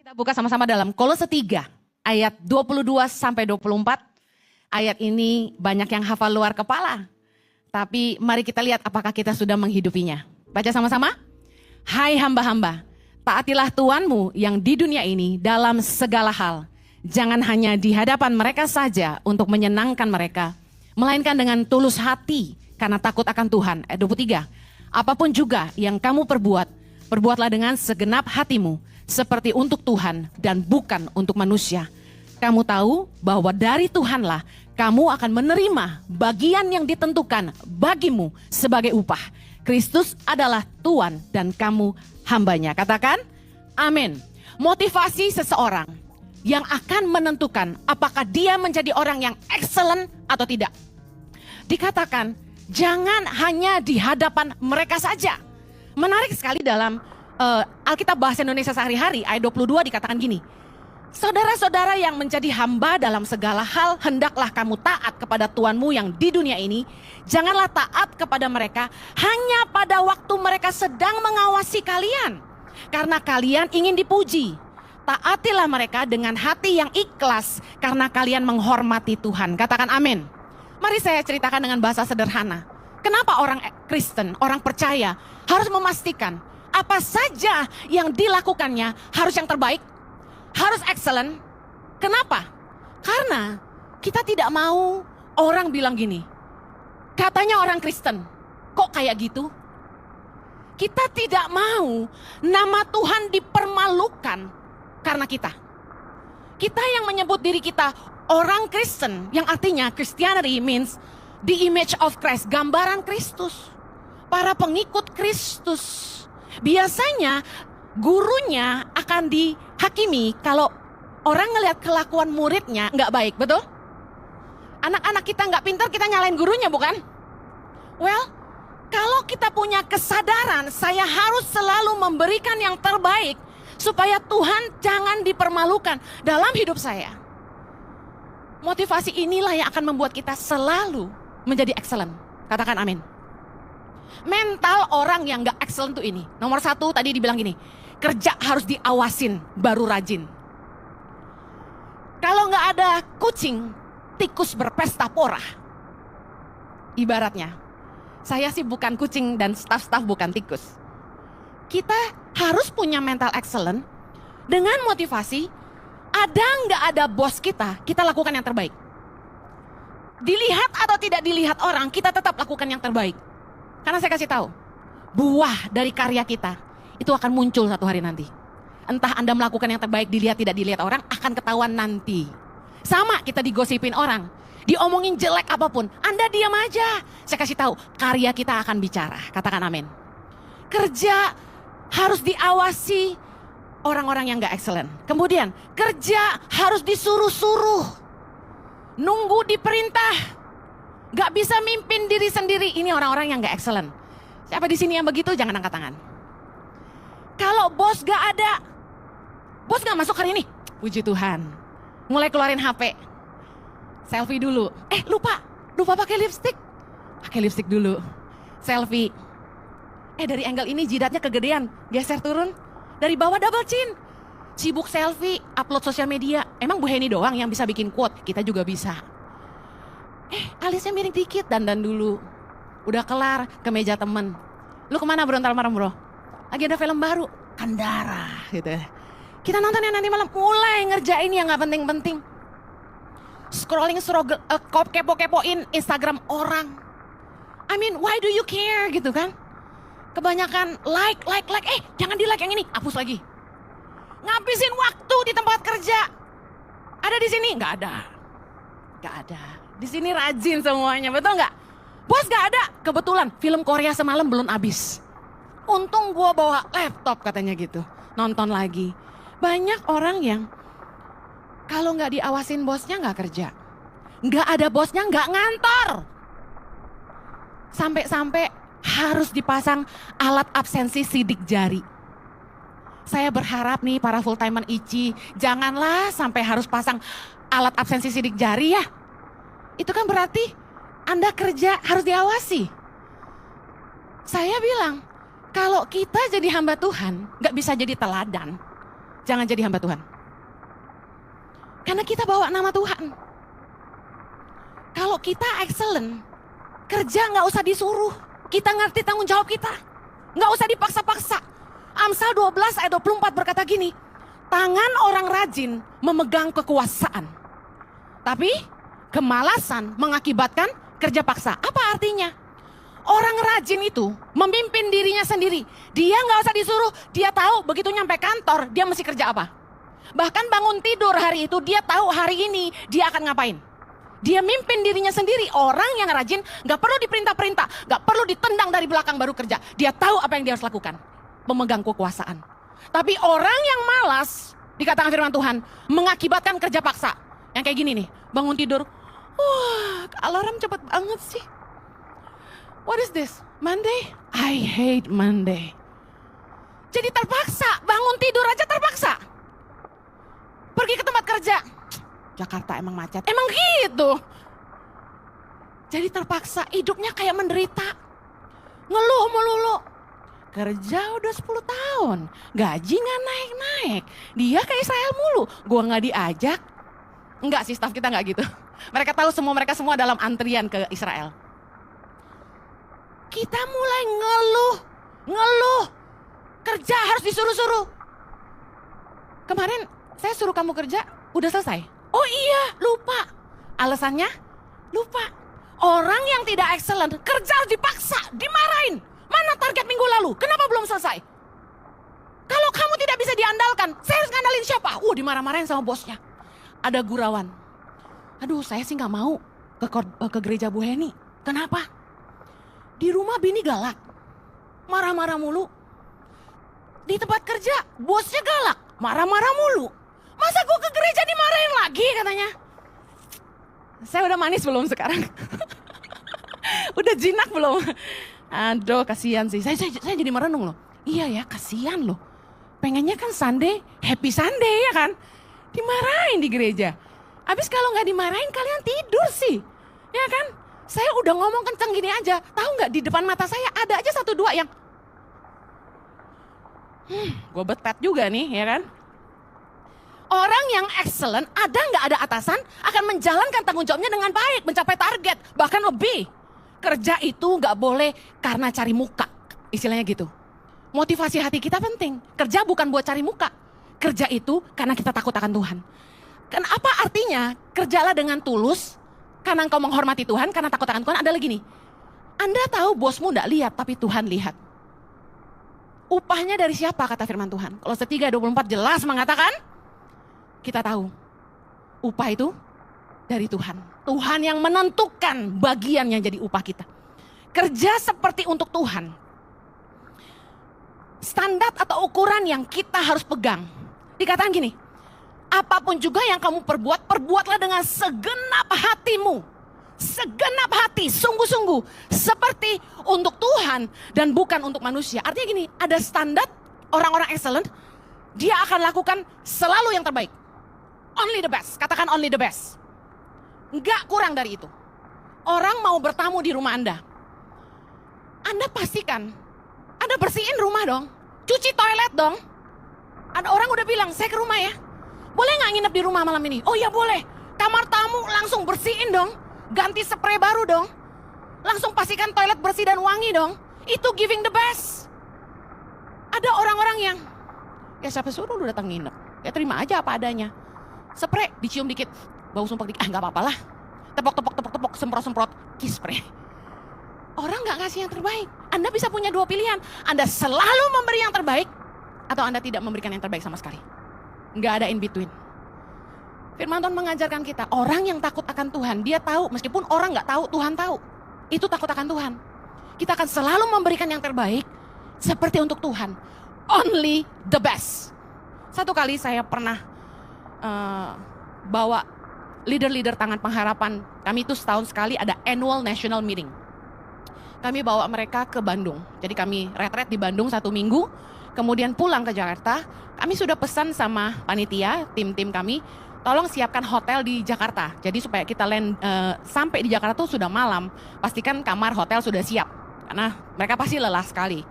Kita buka sama-sama dalam Kolose 3 ayat 22 sampai 24. Ayat ini banyak yang hafal luar kepala. Tapi mari kita lihat apakah kita sudah menghidupinya. Baca sama-sama. Hai hamba-hamba, taatilah Tuanmu yang di dunia ini dalam segala hal. Jangan hanya di hadapan mereka saja untuk menyenangkan mereka, melainkan dengan tulus hati karena takut akan Tuhan. Ayat 23. Apapun juga yang kamu perbuat, perbuatlah dengan segenap hatimu, seperti untuk Tuhan dan bukan untuk manusia. Kamu tahu bahwa dari Tuhanlah kamu akan menerima bagian yang ditentukan bagimu sebagai upah. Kristus adalah Tuhan dan kamu hambanya. Katakan, amin. Motivasi seseorang yang akan menentukan apakah dia menjadi orang yang excellent atau tidak. Dikatakan, jangan hanya di hadapan mereka saja. Menarik sekali dalam Alkitab Bahasa Indonesia Sehari-hari, ayat 22 dikatakan gini. Saudara-saudara yang menjadi hamba dalam segala hal, hendaklah kamu taat kepada Tuanmu yang di dunia ini. Janganlah taat kepada mereka hanya pada waktu mereka sedang mengawasi kalian. Karena kalian ingin dipuji. Taatilah mereka dengan hati yang ikhlas karena kalian menghormati Tuhan. Katakan amin. Mari saya ceritakan dengan bahasa sederhana. Kenapa orang Kristen, orang percaya harus memastikan apa saja yang dilakukannya harus yang terbaik, harus excellent. Kenapa? Karena kita tidak mau orang bilang gini, katanya orang Kristen, kok kayak gitu? Kita tidak mau nama Tuhan dipermalukan karena kita. Kita yang menyebut diri kita orang Kristen, yang artinya Christianity means the image of Christ, gambaran Kristus, para pengikut Kristus. Biasanya gurunya akan dihakimi kalau orang ngelihat kelakuan muridnya nggak baik, betul? Anak-anak kita nggak pintar, kita nyalain gurunya, bukan? Well, kalau kita punya kesadaran, saya harus selalu memberikan yang terbaik supaya Tuhan jangan dipermalukan dalam hidup saya. Motivasi inilah yang akan membuat kita selalu menjadi excellent. Katakan amin. Mental orang yang gak excellent tuh ini. Nomor 1 tadi dibilang gini, kerja harus diawasin baru rajin. Kalau gak ada kucing, tikus berpesta pora. Ibaratnya, saya sih bukan kucing dan staf-staf bukan tikus. Kita harus punya mental excellent dengan motivasi, ada gak ada bos kita lakukan yang terbaik. Dilihat atau tidak dilihat orang, kita tetap lakukan yang terbaik. Karena saya kasih tahu, buah dari karya kita itu akan muncul satu hari nanti. Entah Anda melakukan yang terbaik, dilihat tidak dilihat orang, akan ketahuan nanti. Sama kita digosipin orang, diomongin jelek apapun, Anda diam aja. Saya kasih tahu, karya kita akan bicara. Katakan amin. Kerja harus diawasi orang-orang yang gak excellent. Kemudian kerja harus disuruh-suruh, nunggu diperintah. Gak bisa mimpin diri sendiri. Ini orang-orang yang gak excellent. Siapa di sini yang begitu? Jangan angkat tangan. Kalau bos gak ada, bos gak masuk hari ini, puji Tuhan, mulai keluarin HP, selfie dulu. Lupa pakai lipstick. Pakai lipstick dulu, selfie. Dari angle ini jidatnya kegedean, geser turun. Dari bawah double chin. Sibuk selfie, upload sosial media. Emang Bu Heni doang yang bisa bikin quote? Kita juga bisa. Alisnya miring dikit, dandan dulu. Udah kelar, ke meja temen. Lu kemana bro, ntar malam bro? Lagi ada film baru, Kandara gitu. Kita nonton yang nanti malam, mulai ngerjain yang gak penting-penting. Scrolling, kepo-kepoin Instagram orang. I mean, why do you care gitu kan? Kebanyakan like. Jangan di like yang ini, hapus lagi. Ngabisin waktu di tempat kerja. Ada di sini? Gak ada. Di sini rajin semuanya, betul nggak? Bos nggak ada, kebetulan film Korea semalam belum habis. Untung gue bawa laptop katanya gitu, nonton lagi. Banyak orang yang kalau nggak diawasin bosnya nggak kerja, nggak ada bosnya nggak ngantor. Sampai-sampai harus dipasang alat absensi sidik jari. Saya berharap nih para full timer ICI, janganlah sampai harus pasang alat absensi sidik jari ya. Itu kan berarti Anda kerja harus diawasi. Saya bilang, kalau kita jadi hamba Tuhan, gak bisa jadi teladan. jangan jadi hamba Tuhan. Karena kita bawa nama Tuhan. Kalau kita excellent, kerja nggak usah disuruh. Kita ngerti tanggung jawab kita. Nggak usah dipaksa-paksa. Amsal 12 ayat 24 berkata gini, tangan orang rajin memegang kekuasaan. Tapi kemalasan mengakibatkan kerja paksa. Apa artinya? Orang rajin itu memimpin dirinya sendiri. Dia nggak usah disuruh, dia tahu begitu nyampe kantor dia mesti kerja apa. Bahkan bangun tidur hari itu dia tahu hari ini dia akan ngapain. Dia mimpin dirinya sendiri. Orang yang rajin nggak perlu diperintah-perintah, nggak perlu ditendang dari belakang baru kerja. Dia tahu apa yang dia harus lakukan, memegang kekuasaan. Tapi orang yang malas, dikatakan firman Tuhan, mengakibatkan kerja paksa. Yang kayak gini nih, bangun tidur, wah alarm cepet banget sih. What is this? Monday? I hate Monday. Jadi terpaksa, bangun tidur aja terpaksa. Pergi ke tempat kerja. Jakarta emang macet. Emang gitu. Jadi terpaksa, hidupnya kayak menderita. Ngeluh melulu. Kerja udah 10 tahun, gaji gak naik-naik. Dia ke Israel mulu, gua gak diajak. Enggak sih, staff kita gak gitu. Mereka tahu mereka semua dalam antrian ke Israel. Kita mulai ngeluh. Kerja harus disuruh-suruh. Kemarin saya suruh kamu kerja, udah selesai. Oh iya, lupa. Alasannya, lupa. Orang yang tidak excellent, kerja harus dipaksa, dimarahin. Mana target minggu lalu? Kenapa belum selesai? Kalau kamu tidak bisa diandalkan, saya harus ngandalin siapa? Dimarah-marahin sama bosnya. Ada gurauan. Aduh, saya sih gak mau ke gereja Bu Heni. Kenapa? Di rumah bini galak, marah-marah mulu. Di tempat kerja, bosnya galak, marah-marah mulu. Masa gue ke gereja dimarahin lagi katanya? Saya udah manis belum sekarang? Udah jinak belum? Aduh, kasihan sih. Saya jadi merenung loh. Iya ya, kasihan loh. Pengennya kan Sunday, happy Sunday ya kan? Dimarahin di gereja. Habis kalau nggak dimarahin kalian tidur sih, ya kan? Saya udah ngomong kenceng gini aja, tahu nggak di depan mata saya ada aja 1-2 yang, gue betet juga nih, ya kan? Orang yang excellent, nggak ada atasan, akan menjalankan tanggung jawabnya dengan baik, mencapai target, bahkan lebih. Kerja itu nggak boleh karena cari muka, istilahnya gitu. Motivasi hati kita penting. Kerja bukan buat cari muka. Kerja itu karena kita takut akan Tuhan. Kan apa artinya kerjalah dengan tulus, karena engkau menghormati Tuhan, karena takut akan Tuhan. Adalah gini, Anda tahu bosmu tidak lihat, tapi Tuhan lihat. Upahnya dari siapa kata firman Tuhan? Kalau 3:24 jelas mengatakan, kita tahu upah itu dari Tuhan. Tuhan yang menentukan bagian yang jadi upah kita. Kerja seperti untuk Tuhan. Standar atau ukuran yang kita harus pegang. Dikatakan gini, apapun juga yang kamu perbuat, perbuatlah dengan segenap hatimu. Segenap hati, sungguh-sungguh. Seperti untuk Tuhan dan bukan untuk manusia. Artinya gini, ada standar orang-orang excellent, dia akan lakukan selalu yang terbaik. Only the best, katakan only the best. Enggak kurang dari itu. Orang mau bertamu di rumah Anda pastikan, Anda bersihin rumah dong. Cuci toilet dong. Ada orang udah bilang, saya ke rumah ya. Boleh gak nginep di rumah malam ini? Oh ya boleh. Kamar tamu langsung bersihin dong. Ganti spray baru dong. Langsung pastikan toilet bersih dan wangi dong. Itu giving the best. Ada orang-orang yang, ya siapa suruh lu datang nginep? Ya terima aja apa adanya. Spray, dicium dikit. Bau sumpah dikit, gak apa-apa lah. Tepok, semprot-semprot, kiss spray. Orang gak kasih yang terbaik. Anda bisa punya 2 pilihan. Anda selalu memberi yang terbaik, atau Anda tidak memberikan yang terbaik sama sekali. Gak ada in between. Firman Tuhan mengajarkan kita, orang yang takut akan Tuhan, dia tahu, meskipun orang gak tahu, Tuhan tahu. Itu takut akan Tuhan. Kita akan selalu memberikan yang terbaik, seperti untuk Tuhan. Only the best. Satu kali saya pernah bawa leader-leader Tangan Pengharapan. Kami itu setahun sekali ada annual national meeting. Kami bawa mereka ke Bandung. Jadi kami retret di Bandung 1 minggu. Kemudian pulang ke Jakarta. Kami sudah pesan sama panitia, tim-tim kami, tolong siapkan hotel di Jakarta. Jadi supaya kita sampai di Jakarta tuh sudah malam. Pastikan kamar hotel sudah siap. Karena mereka pasti lelah sekali.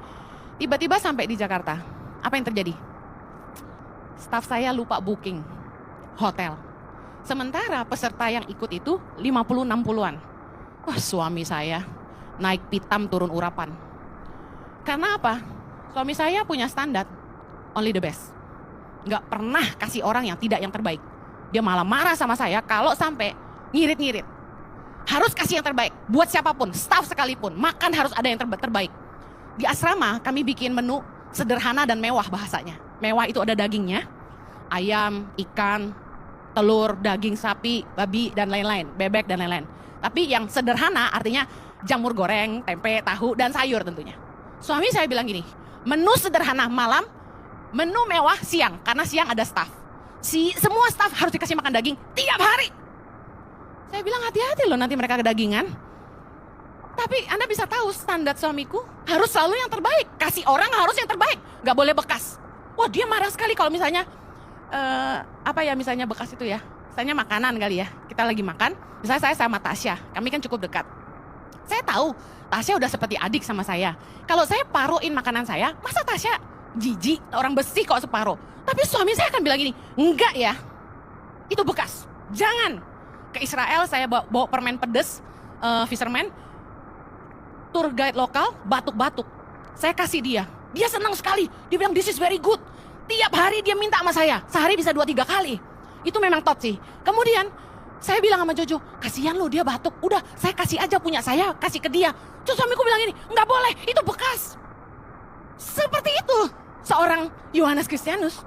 Tiba-tiba sampai di Jakarta. Apa yang terjadi? Staf saya lupa booking hotel. Sementara peserta yang ikut itu 50-60an. Wah, suami saya naik pitam turun urapan. Karena apa? Suami saya punya standar, only the best. Nggak pernah kasih orang yang tidak yang terbaik. Dia malah marah sama saya kalau sampai ngirit-ngirit. Harus kasih yang terbaik, buat siapapun, staff sekalipun, makan harus ada yang terbaik. Di asrama kami bikin menu sederhana dan mewah bahasanya. Mewah itu ada dagingnya, ayam, ikan, telur, daging sapi, babi, dan lain-lain, bebek dan lain-lain. Tapi yang sederhana artinya jamur goreng, tempe, tahu, dan sayur tentunya. Suami saya bilang gini, menu sederhana malam, menu mewah siang, karena siang ada staff. Semua staff harus dikasih makan daging tiap hari. Saya bilang hati-hati loh nanti mereka kedagingan. Tapi Anda bisa tahu standar suamiku harus selalu yang terbaik. Kasih orang harus yang terbaik, gak boleh bekas. Wah, dia marah sekali kalau misalnya, misalnya bekas itu ya. Misalnya makanan kali ya, kita lagi makan, misalnya saya sama Tasya, kami kan cukup dekat. Saya tahu Tasya udah seperti adik sama saya. Kalau saya paruin makanan saya, masa Tasya jijik, orang besi kok separuh. Tapi suami saya akan bilang gini, enggak ya, itu bekas, jangan. Ke Israel saya bawa permen pedes, fisherman, tour guide lokal, batuk-batuk. Saya kasih dia senang sekali, dia bilang this is very good. Tiap hari dia minta sama saya, sehari bisa 2-3 kali. Itu memang top sih. Kemudian saya bilang sama Jojo, kasihan lo dia batuk, udah saya kasih aja punya saya, kasih ke dia. Terus suamiku bilang ini, nggak boleh, itu bekas. Seperti itu seorang Yohanes Kristianus.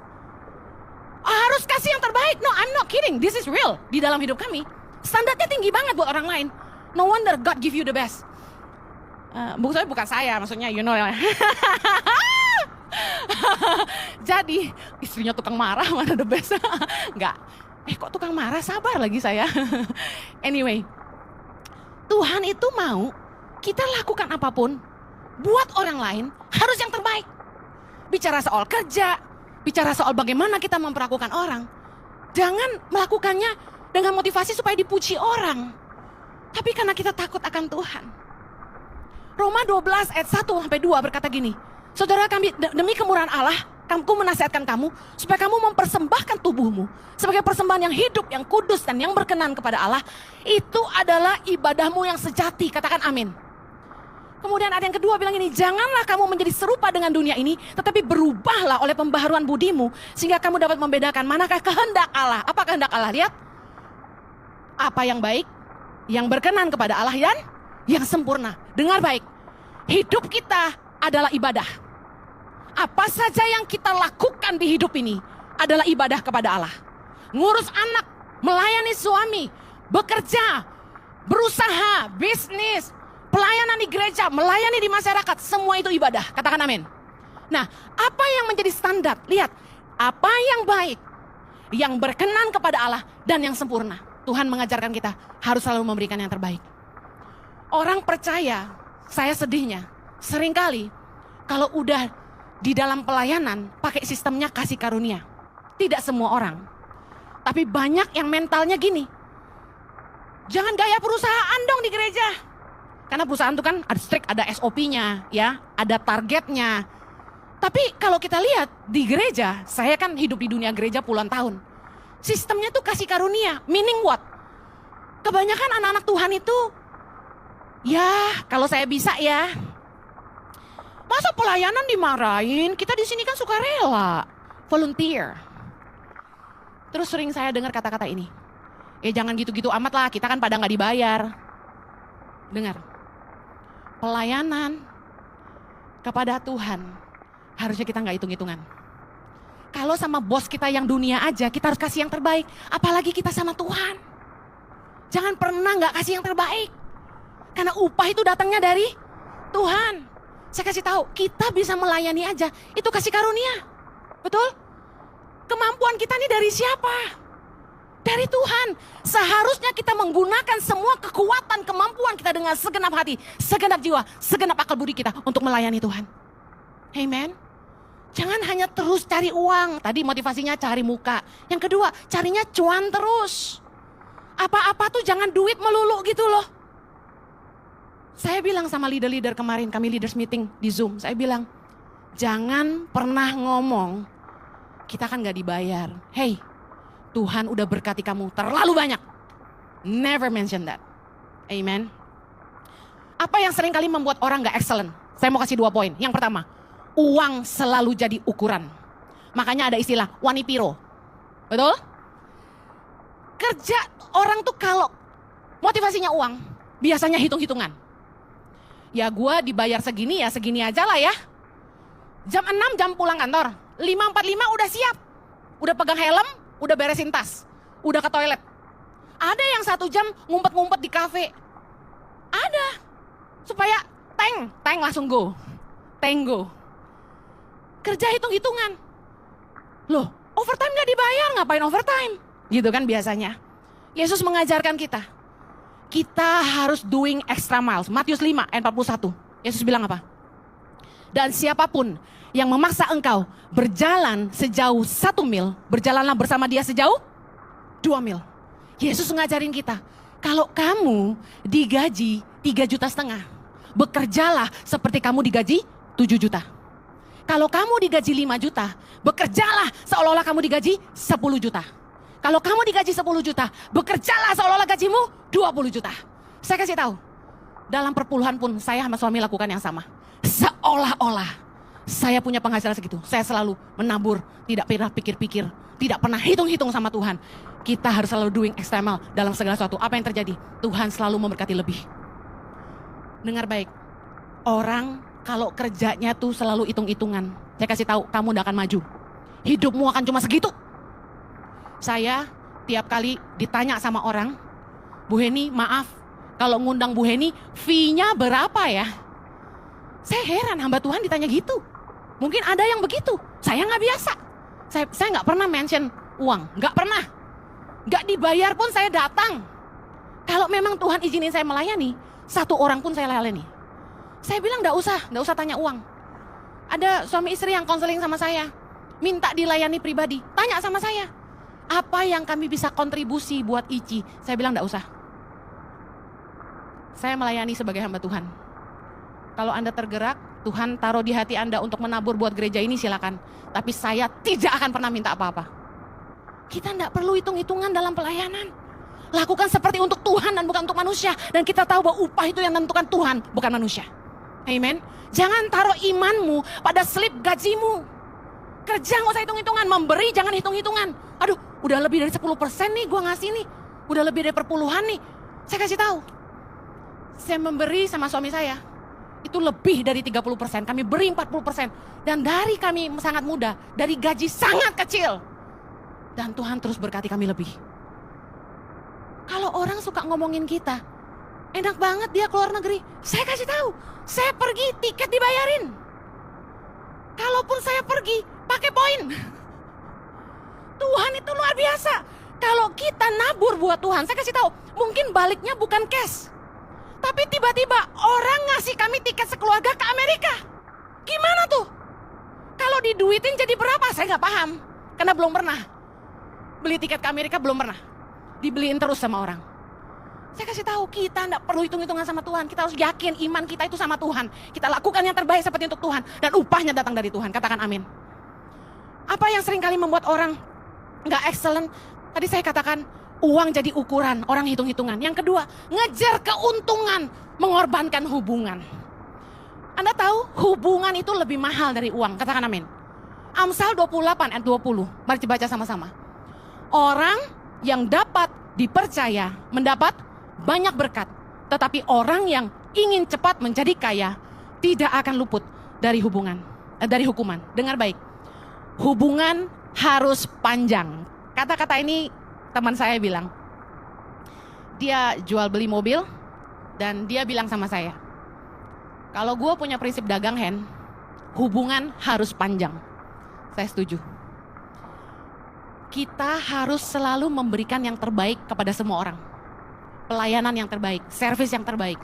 Harus kasih yang terbaik. No, I'm not kidding, this is real. Di dalam hidup kami, standarnya tinggi banget buat orang lain. No wonder God give you the best. Bukan saya, maksudnya you know. Jadi istrinya tukang marah, mana the best. Enggak. Kok tukang marah, sabar lagi saya. Anyway, Tuhan itu mau kita lakukan apapun buat orang lain harus yang terbaik. Bicara soal kerja, bicara soal bagaimana kita memperlakukan orang, jangan melakukannya dengan motivasi supaya dipuji orang, tapi karena kita takut akan Tuhan. Roma 12 ayat 1-2 berkata gini, saudara kami, demi kemurahan Allah, aku menasihatkan kamu supaya kamu mempersembahkan tubuhmu sebagai persembahan yang hidup, yang kudus, dan yang berkenan kepada Allah. Itu adalah ibadahmu yang sejati. Katakan amin. Kemudian ada yang kedua bilang ini, janganlah kamu menjadi serupa dengan dunia ini, tetapi berubahlah oleh pembaharuan budimu, sehingga kamu dapat membedakan manakah kehendak Allah. Apa kehendak Allah? Lihat, apa yang baik, yang berkenan kepada Allah, dan yang sempurna. Dengar baik, hidup kita adalah ibadah. Apa saja yang kita lakukan di hidup ini adalah ibadah kepada Allah. Ngurus anak, melayani suami, bekerja, berusaha, bisnis, pelayanan di gereja, melayani di masyarakat, semua itu ibadah. Katakan amin. Nah, apa yang menjadi standar? Lihat, apa yang baik, yang berkenan kepada Allah, dan yang sempurna. Tuhan mengajarkan kita harus selalu memberikan yang terbaik. Orang percaya, saya sedihnya, seringkali kalau udah di dalam pelayanan pakai sistemnya kasih karunia. Tidak semua orang. Tapi banyak yang mentalnya gini. Jangan gaya perusahaan dong di gereja. Karena perusahaan itu kan ada strict, ada SOP-nya, ya, ada targetnya. Tapi kalau kita lihat di gereja, saya kan hidup di dunia gereja puluhan tahun. Sistemnya tuh kasih karunia, meaning what? Kebanyakan anak-anak Tuhan itu, ya kalau saya bisa ya, masa pelayanan dimarahin? Kita di sini kan suka rela, volunteer. Terus sering saya dengar kata-kata ini, jangan gitu-gitu amat lah, kita kan pada nggak dibayar. Dengar, pelayanan kepada Tuhan harusnya kita nggak hitung-hitungan. Kalau sama bos kita yang dunia aja kita harus kasih yang terbaik, apalagi kita sama Tuhan. Jangan pernah nggak kasih yang terbaik, karena upah itu datangnya dari Tuhan. Saya kasih tahu, kita bisa melayani aja, itu kasih karunia, betul? Kemampuan kita ini dari siapa? Dari Tuhan. Seharusnya kita menggunakan semua kekuatan, kemampuan kita dengan segenap hati, segenap jiwa, segenap akal budi kita untuk melayani Tuhan. Amen. Jangan hanya terus cari uang. Tadi motivasinya cari muka. Yang kedua, carinya cuan terus. Apa-apa tuh jangan duit melulu gitu loh. Saya bilang sama leader-leader kemarin, kami leaders meeting di Zoom. Saya bilang, jangan pernah ngomong kita kan gak dibayar. Hey, Tuhan udah berkati kamu terlalu banyak. Never mention that. Amen. Apa yang seringkali membuat orang gak excellent? Saya mau kasih 2 poin. Yang pertama, uang selalu jadi ukuran. Makanya ada istilah wanipiro. Betul? Kerja orang tuh kalau motivasinya uang, biasanya hitung-hitungan. Ya gue dibayar segini ya segini aja lah ya. Jam 6 jam pulang kantor. 5.45 udah siap. Udah pegang helm, udah beresin tas. Udah ke toilet. Ada yang 1 jam ngumpet-ngumpet di kafe. Ada. Supaya tank langsung go. Go. Kerja hitung-hitungan. Loh, overtime gak dibayar, ngapain overtime? Gitu kan biasanya. Yesus mengajarkan kita. Kita harus doing extra miles. Matius 5 ayat 41. Yesus bilang apa? Dan siapapun yang memaksa engkau berjalan sejauh 1 mil, berjalanlah bersama dia sejauh 2 mil. Yesus ngajarin kita, kalau kamu digaji 3,5 juta, bekerjalah seperti kamu digaji 7 juta. Kalau kamu digaji 5 juta, bekerjalah seolah-olah kamu digaji 10 juta. Kalau kamu digaji 10 juta, bekerjalah seolah-olah gajimu 20 juta. Saya kasih tahu, dalam perpuluhan pun saya sama suami lakukan yang sama. Seolah-olah saya punya penghasilan segitu. Saya selalu menabur, tidak pernah pikir-pikir, tidak pernah hitung-hitung sama Tuhan. Kita harus selalu doing extra mile dalam segala sesuatu. Apa yang terjadi? Tuhan selalu memberkati lebih. Dengar baik, orang kalau kerjanya tuh selalu hitung-hitungan, saya kasih tahu, kamu tidak akan maju. Hidupmu akan cuma segitu. Saya tiap kali ditanya sama orang, Bu Heni maaf, kalau ngundang Bu Heni fee-nya berapa ya? Saya heran hamba Tuhan ditanya gitu. Mungkin ada yang begitu, saya nggak biasa. Saya nggak pernah mention uang, nggak pernah. Nggak dibayar pun saya datang. Kalau memang Tuhan izinin saya melayani, 1 orang pun saya layani. Saya bilang nggak usah tanya uang. Ada suami istri yang konseling sama saya, minta dilayani pribadi, tanya sama saya. Apa yang kami bisa kontribusi buat Ici? Saya bilang enggak usah. Saya melayani sebagai hamba Tuhan. Kalau Anda tergerak, Tuhan taruh di hati Anda untuk menabur buat gereja ini silakan. Tapi saya tidak akan pernah minta apa-apa. Kita enggak perlu hitung-hitungan dalam pelayanan. Lakukan seperti untuk Tuhan dan bukan untuk manusia. Dan kita tahu bahwa upah itu yang menentukan Tuhan, bukan manusia. Amen. Jangan taruh imanmu pada slip gajimu. Kerja nggak usah hitung-hitungan, memberi jangan hitung-hitungan. Aduh, udah lebih dari 10% nih gue ngasih nih. Udah lebih dari perpuluhan nih. Saya kasih tahu. Saya memberi sama suami saya. Itu lebih dari 30%. Kami beri 40%. Dan dari kami sangat muda, dari gaji sangat kecil. Dan Tuhan terus berkati kami lebih. Kalau orang suka ngomongin kita, enak banget dia keluar negeri. Saya kasih tahu, saya pergi tiket dibayarin. Kalaupun saya pergi, pakai poin. Tuhan itu luar biasa. Kalau kita nabur buat Tuhan, saya kasih tahu, mungkin baliknya bukan cash. Tapi tiba-tiba orang ngasih kami tiket sekeluarga ke Amerika. Gimana tuh? Kalau diduitin jadi berapa? Saya nggak paham. Karena belum pernah. Beli tiket ke Amerika belum pernah. Dibeliin terus sama orang. Saya kasih tahu, kita nggak perlu hitung-hitungan sama Tuhan. Kita harus yakin iman kita itu sama Tuhan. Kita lakukan yang terbaik seperti untuk Tuhan. Dan upahnya datang dari Tuhan. Katakan amin. Apa yang seringkali membuat orang nggak excellent? Tadi saya katakan, uang jadi ukuran, orang hitung-hitungan. Yang kedua, ngejar keuntungan, mengorbankan hubungan. Anda tahu, hubungan itu lebih mahal dari uang. Katakan amin. Amsal 28 ayat 20. Mari dibaca sama-sama. Orang yang dapat dipercaya mendapat banyak berkat, tetapi orang yang ingin cepat menjadi kaya tidak akan luput dari dari hukuman. Dengar baik, hubungan harus panjang. Kata-kata ini teman saya bilang, dia jual beli mobil dan dia bilang sama saya, kalau gue punya prinsip dagang hand, hubungan harus panjang. Saya setuju. Kita harus selalu memberikan yang terbaik kepada semua orang. Pelayanan yang terbaik, servis yang terbaik.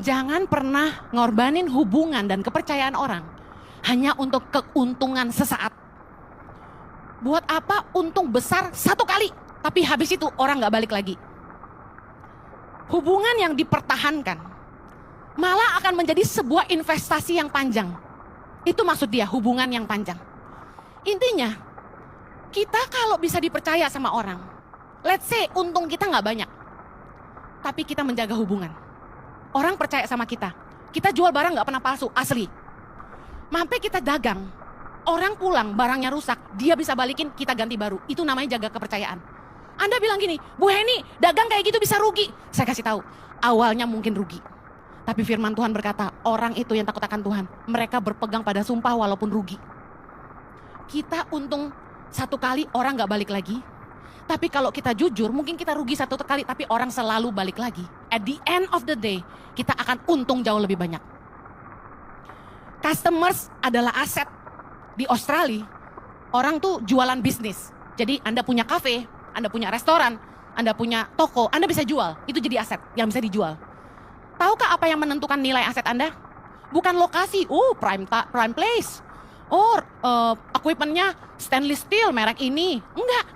Jangan pernah ngorbanin hubungan dan kepercayaan orang hanya untuk keuntungan sesaat. Buat apa untung besar 1 kali, tapi habis itu orang gak balik lagi. Hubungan yang dipertahankan malah akan menjadi sebuah investasi yang panjang. Itu maksud dia, hubungan yang panjang. Intinya, Kita kalau bisa dipercaya sama orang, let's say untung kita nggak banyak, tapi kita menjaga hubungan. Orang percaya sama kita jual barang nggak pernah palsu, asli. Sampai kita dagang, orang pulang barangnya rusak, dia bisa balikin, kita ganti baru. Itu namanya jaga kepercayaan. Anda bilang gini, Bu Heni, dagang kayak gitu bisa rugi. Saya kasih tahu, awalnya mungkin rugi. Tapi firman Tuhan berkata, orang itu yang takut akan Tuhan, mereka berpegang pada sumpah walaupun rugi. Kita untung satu kali, orang gak balik lagi. Tapi kalau kita jujur, mungkin kita rugi satu kali, tapi orang selalu balik lagi. At the end of the day, kita akan untung jauh lebih banyak. Customers adalah aset. Di Australia, orang tuh jualan bisnis. Jadi Anda punya kafe, Anda punya restoran, Anda punya toko, Anda bisa jual. Itu jadi aset yang bisa dijual. Tahukah apa yang menentukan nilai aset Anda? Bukan lokasi, prime place. Equipmentnya stainless steel merek ini. Enggak.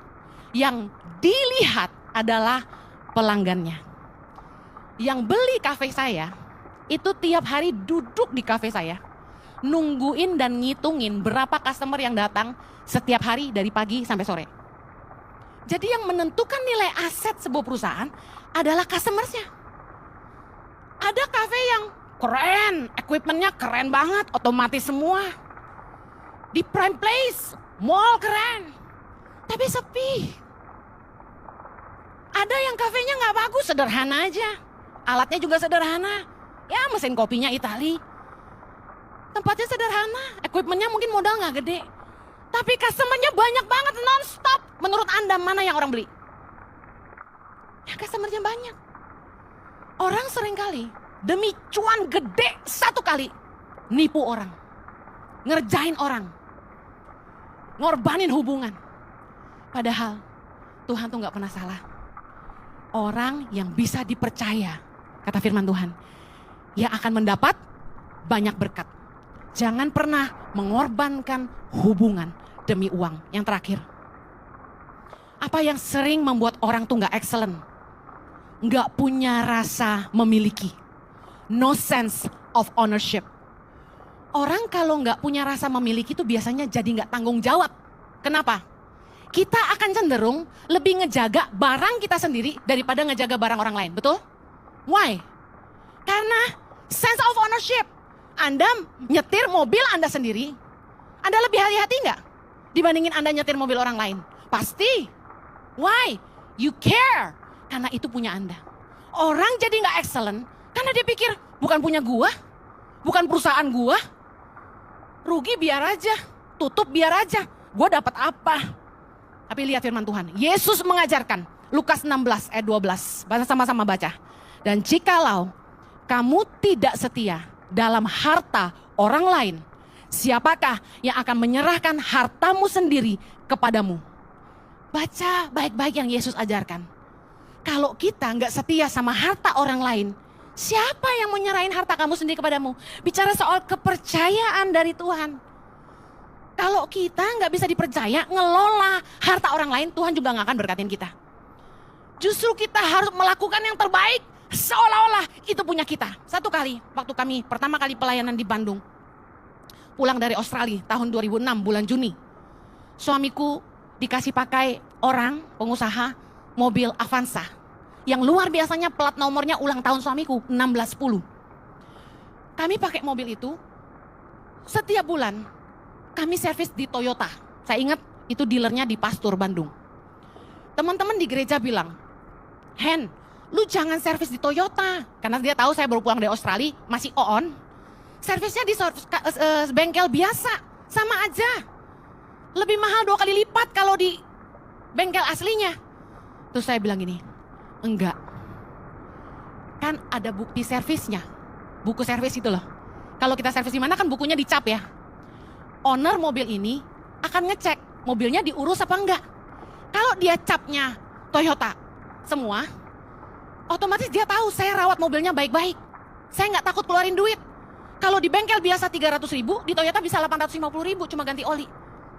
Yang dilihat adalah pelanggannya. Yang beli kafe saya, itu tiap hari duduk di kafe saya, nungguin dan ngitungin berapa customer yang datang setiap hari dari pagi sampai sore. Jadi yang menentukan nilai aset sebuah perusahaan adalah customersnya. Ada kafe yang keren, equipmentnya keren banget, otomatis semua. Di prime place, mall keren, tapi sepi. Ada yang kafenya nggak bagus, sederhana aja. Alatnya juga sederhana. Ya mesin kopinya Itali. Tempatnya sederhana, equipmentnya mungkin modal nggak gede. Tapi customernya banyak banget non-stop. Menurut Anda mana yang orang beli? Ya customernya banyak. Orang seringkali demi cuan gede satu kali nipu orang. Ngerjain orang. Ngorbanin hubungan. Padahal Tuhan tuh gak pernah salah. Orang yang bisa dipercaya, kata firman Tuhan, yang akan mendapat banyak berkat. Jangan pernah mengorbankan hubungan demi uang. Yang terakhir, apa yang sering membuat orang tuh gak excellent? Gak punya rasa memiliki. No sense of ownership. Orang kalau gak punya rasa memiliki itu biasanya jadi gak tanggung jawab. Kenapa? Kita akan cenderung lebih ngejaga barang kita sendiri daripada ngejaga barang orang lain, betul? Why? Karena sense of ownership. Anda nyetir mobil Anda sendiri, Anda lebih hati-hati nggak dibandingin Anda nyetir mobil orang lain? Pasti. Why? You care. Karena itu punya Anda. Orang jadi nggak excellent karena dia pikir bukan punya gua, bukan perusahaan gua. Rugi biar aja, tutup biar aja. Gua dapat apa? Tapi lihat firman Tuhan. Yesus mengajarkan Lukas 16 ayat 12. Sama-sama baca. Dan jikalau kamu tidak setia dalam harta orang lain, siapakah yang akan menyerahkan hartamu sendiri kepadamu? Baca baik-baik yang Yesus ajarkan. Kalau kita nggak setia sama harta orang lain, siapa yang menyerahin harta kamu sendiri kepadamu? Bicara soal kepercayaan dari Tuhan. Kalau kita nggak bisa dipercaya ngelola harta orang lain, Tuhan juga nggak akan berkatin kita. Justru kita harus melakukan yang terbaik seolah-olah itu punya kita. Satu kali, waktu kami pertama kali pelayanan di Bandung, pulang dari Australia tahun 2006 bulan Juni, suamiku dikasih pakai orang pengusaha mobil Avanza yang luar biasanya plat nomornya ulang tahun suamiku 1610. Kami pakai mobil itu setiap bulan. Kami servis di Toyota. Saya ingat itu dealernya di Pastur Bandung. Teman-teman di gereja bilang, Hen, lu jangan servis di Toyota. Karena dia tahu saya baru pulang dari Australia, masih on. Servisnya di bengkel biasa, sama aja. Lebih mahal 2 kali lipat kalau di bengkel aslinya. Terus saya bilang gini, enggak. Kan ada bukti servisnya. Buku servis itu loh. Kalau kita servis di mana kan bukunya dicap ya. Owner mobil ini akan ngecek mobilnya diurus apa enggak. Kalau dia capnya Toyota semua, otomatis dia tahu saya rawat mobilnya baik-baik. Saya nggak takut keluarin duit. Kalau di bengkel biasa 300.000, di Toyota bisa 850.000 cuma ganti oli.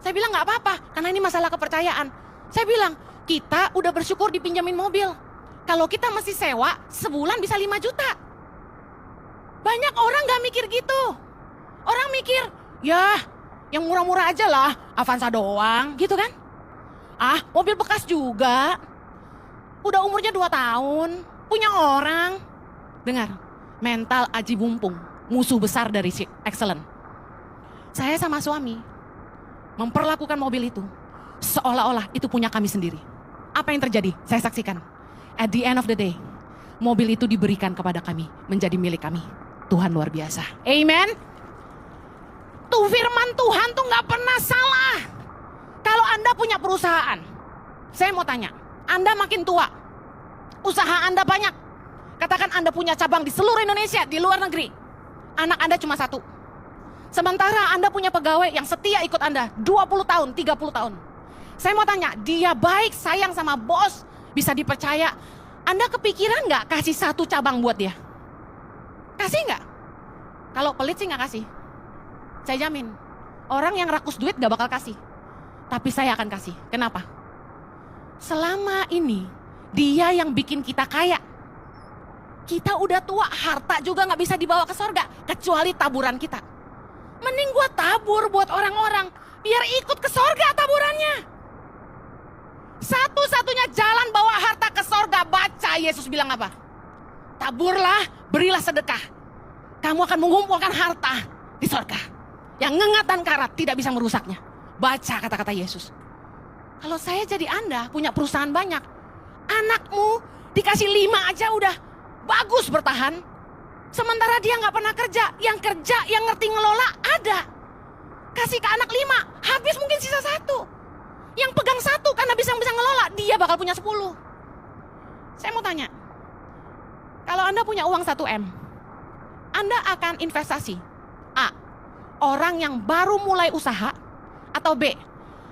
Saya bilang nggak apa-apa, karena ini masalah kepercayaan. Saya bilang, kita udah bersyukur dipinjamin mobil. Kalau kita mesti sewa, sebulan bisa 5 juta. Banyak orang nggak mikir gitu. Orang mikir, ya yang murah-murah aja lah, Avanza doang, gitu kan. Ah, mobil bekas juga. Udah umurnya 2 tahun, punya orang. Dengar, mental aji mumpung, musuh besar dari si excellent. Saya sama suami memperlakukan mobil itu seolah-olah itu punya kami sendiri. Apa yang terjadi? Saya saksikan. At the end of the day, mobil itu diberikan kepada kami, menjadi milik kami. Tuhan luar biasa. Amen. Tuh firman Tuhan tuh gak pernah salah. Kalau Anda punya perusahaan, saya mau tanya, Anda makin tua, usaha Anda banyak. Katakan Anda punya cabang di seluruh Indonesia, di luar negeri. Anak Anda cuma 1. Sementara Anda punya pegawai yang setia ikut Anda 20 tahun, 30 tahun. Saya mau tanya, dia baik, sayang sama bos, bisa dipercaya. Anda kepikiran gak kasih 1 cabang buat dia? Kasih gak? Kalau pelit sih gak kasih. Saya jamin, orang yang rakus duit gak bakal kasih. Tapi saya akan kasih. Kenapa? Selama ini, dia yang bikin kita kaya. Kita udah tua, harta juga gak bisa dibawa ke sorga. Kecuali taburan kita. Mending gua tabur buat orang-orang, biar ikut ke sorga taburannya. Satu-satunya jalan bawa harta ke sorga, baca Yesus bilang apa? Taburlah, berilah sedekah. Kamu akan mengumpulkan harta di sorga. Yang ngengat dan karat tidak bisa merusaknya. Baca kata-kata Yesus. Kalau saya jadi Anda, punya perusahaan banyak. Anakmu dikasih 5 aja udah bagus bertahan. Sementara dia gak pernah kerja. Yang kerja, yang ngerti ngelola ada. Kasih ke anak 5, habis mungkin sisa 1. Yang pegang 1 karena bisa ngelola, dia bakal punya 10. Saya mau tanya, kalau Anda punya uang 1 M, Anda akan investasi A, orang yang baru mulai usaha, atau B,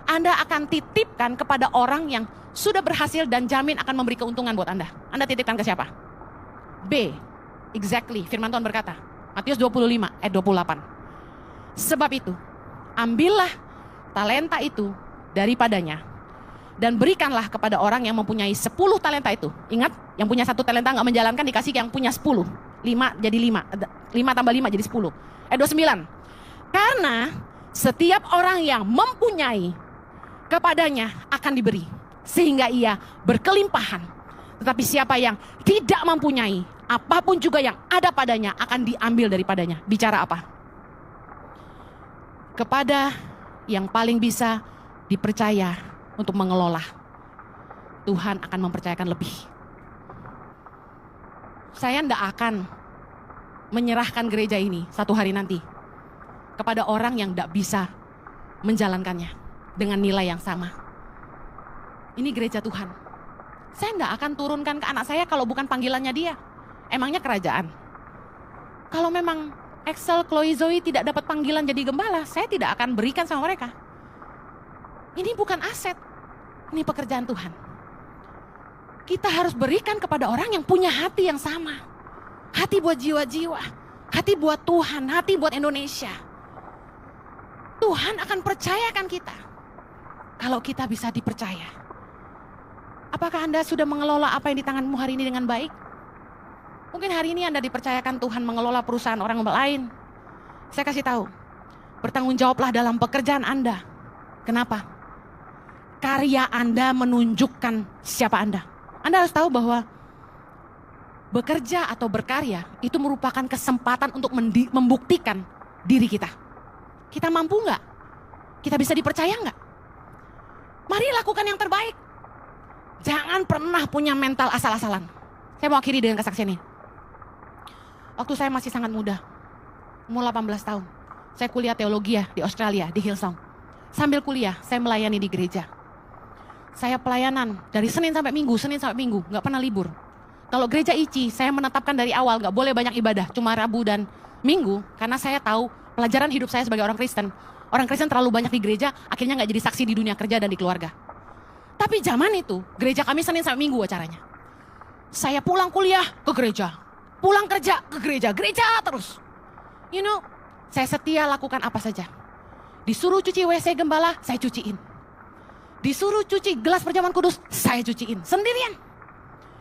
Anda akan titipkan kepada orang yang sudah berhasil dan jamin akan memberi keuntungan buat Anda. Anda titipkan ke siapa? B, exactly, firman Tuhan berkata, Matius 25 ayat 28. Sebab itu, ambillah talenta itu daripadanya dan berikanlah kepada orang yang mempunyai 10 talenta itu. Ingat, yang punya 1 talenta gak menjalankan, dikasih yang punya 10. 5 jadi 5. 5 tambah 5 jadi 10. Ayat 29. Karena setiap orang yang mempunyai, kepadanya akan diberi, sehingga ia berkelimpahan. Tetapi siapa yang tidak mempunyai, apapun juga yang ada padanya akan diambil daripadanya. Bicara apa? Kepada yang paling bisa dipercaya untuk mengelola, Tuhan akan mempercayakan lebih. Saya tidak akan menyerahkan gereja ini satu hari nanti kepada orang yang tidak bisa menjalankannya dengan nilai yang sama. Ini gereja Tuhan. Saya tidak akan turunkan ke anak saya kalau bukan panggilannya dia. Emangnya kerajaan. Kalau memang Excel, Chloe, Zoe tidak dapat panggilan jadi gembala, saya tidak akan berikan sama mereka. Ini bukan aset, ini pekerjaan Tuhan. Kita harus berikan kepada orang yang punya hati yang sama. Hati buat jiwa-jiwa, hati buat Tuhan, hati buat Indonesia. Tuhan akan percayakan kita kalau kita bisa dipercaya. Apakah Anda sudah mengelola apa yang di tanganmu hari ini dengan baik? Mungkin hari ini Anda dipercayakan Tuhan mengelola perusahaan orang lain. Saya kasih tahu, bertanggung jawablah dalam pekerjaan Anda. Kenapa? Karya Anda menunjukkan siapa Anda. Anda harus tahu bahwa bekerja atau berkarya itu merupakan kesempatan untuk membuktikan diri kita. Kita mampu nggak? Kita bisa dipercaya nggak? Mari lakukan yang terbaik. Jangan pernah punya mental asal-asalan. Saya mau akhiri dengan kesaksian ini. Waktu saya masih sangat muda, umur 18 tahun, saya kuliah teologi di Australia, di Hillsong. Sambil kuliah, saya melayani di gereja. Saya pelayanan dari Senin sampai Minggu, nggak pernah libur. Kalau gereja ICI, saya menetapkan dari awal nggak boleh banyak ibadah, cuma Rabu dan Minggu, karena saya tahu pelajaran hidup saya sebagai orang Kristen. Orang Kristen terlalu banyak di gereja, akhirnya nggak jadi saksi di dunia kerja dan di keluarga. Tapi zaman itu, gereja kami Senin sampai Minggu acaranya. Saya pulang kuliah ke gereja, pulang kerja ke gereja, gereja terus. You know, saya setia lakukan apa saja. Disuruh cuci WC gembala, saya cuciin. Disuruh cuci gelas perjamuan kudus, saya cuciin sendirian.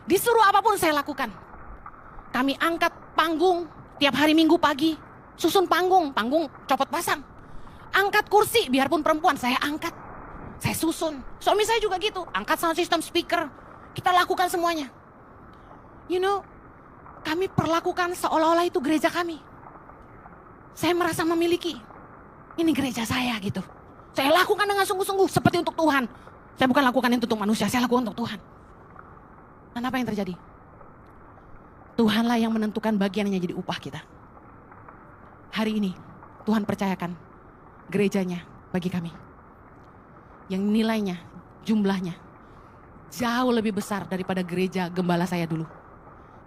Disuruh apapun saya lakukan. Kami angkat panggung tiap hari Minggu pagi, susun panggung copot pasang. Angkat kursi, biarpun perempuan saya angkat. Saya susun. Suami saya juga gitu. Angkat sound system, speaker. Kita lakukan semuanya. You know, kami perlakukan seolah-olah itu gereja kami. Saya merasa memiliki. Ini gereja saya gitu. Saya lakukan dengan sungguh-sungguh seperti untuk Tuhan. Saya bukan lakukan itu untuk manusia, saya lakukan untuk Tuhan. Dan apa yang terjadi? Tuhanlah yang menentukan bagian yang jadi upah kita. Hari ini Tuhan percayakan gerejanya bagi kami. Yang nilainya, jumlahnya jauh lebih besar daripada gereja gembala saya dulu.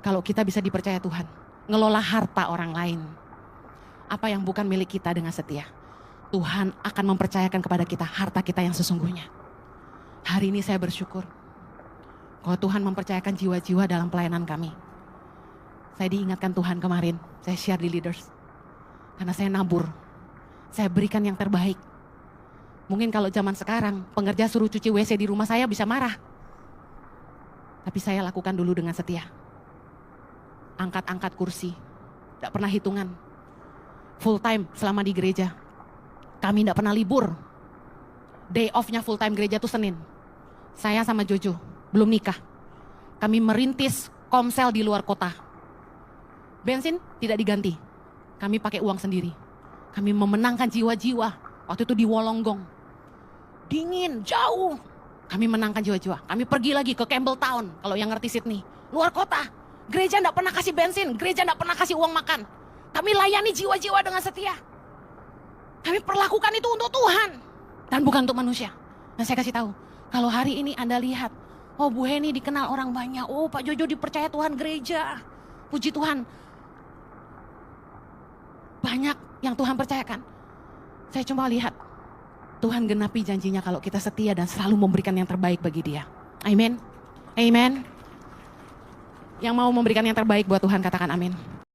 Kalau kita bisa dipercaya Tuhan, ngelola harta orang lain. Apa yang bukan milik kita dengan setia. Tuhan akan mempercayakan kepada kita harta kita yang sesungguhnya. Hari ini saya bersyukur kalau Tuhan mempercayakan jiwa-jiwa dalam pelayanan kami. Saya diingatkan Tuhan kemarin, saya share di leaders. Karena saya nabur, saya berikan yang terbaik. Mungkin kalau zaman sekarang, pengerja suruh cuci WC di rumah saya bisa marah. Tapi saya lakukan dulu dengan setia. Angkat-angkat kursi, tidak pernah hitungan. Full time selama di gereja. Kami tidak pernah libur. Day off-nya full time gereja itu Senin. Saya sama Jojo belum nikah. Kami merintis komsel di luar kota. Bensin tidak diganti. Kami pakai uang sendiri. Kami memenangkan jiwa-jiwa. Waktu itu di Wolonggong. Dingin, jauh. Kami menangkan jiwa-jiwa. Kami pergi lagi ke Campbelltown. Kalau yang ngerti Sydney. Luar kota. Gereja tidak pernah kasih bensin. Gereja tidak pernah kasih uang makan. Kami layani jiwa-jiwa dengan setia. Kami perlakukan itu untuk Tuhan. Dan bukan untuk manusia. Dan saya kasih tahu. Kalau hari ini Anda lihat. Oh, Bu Heni dikenal orang banyak. Oh, Pak Jojo dipercaya Tuhan gereja. Puji Tuhan. Banyak yang Tuhan percayakan. Saya cuma lihat. Tuhan genapi janjinya kalau kita setia dan selalu memberikan yang terbaik bagi dia. Amin. Amin. Yang mau memberikan yang terbaik buat Tuhan katakan amin.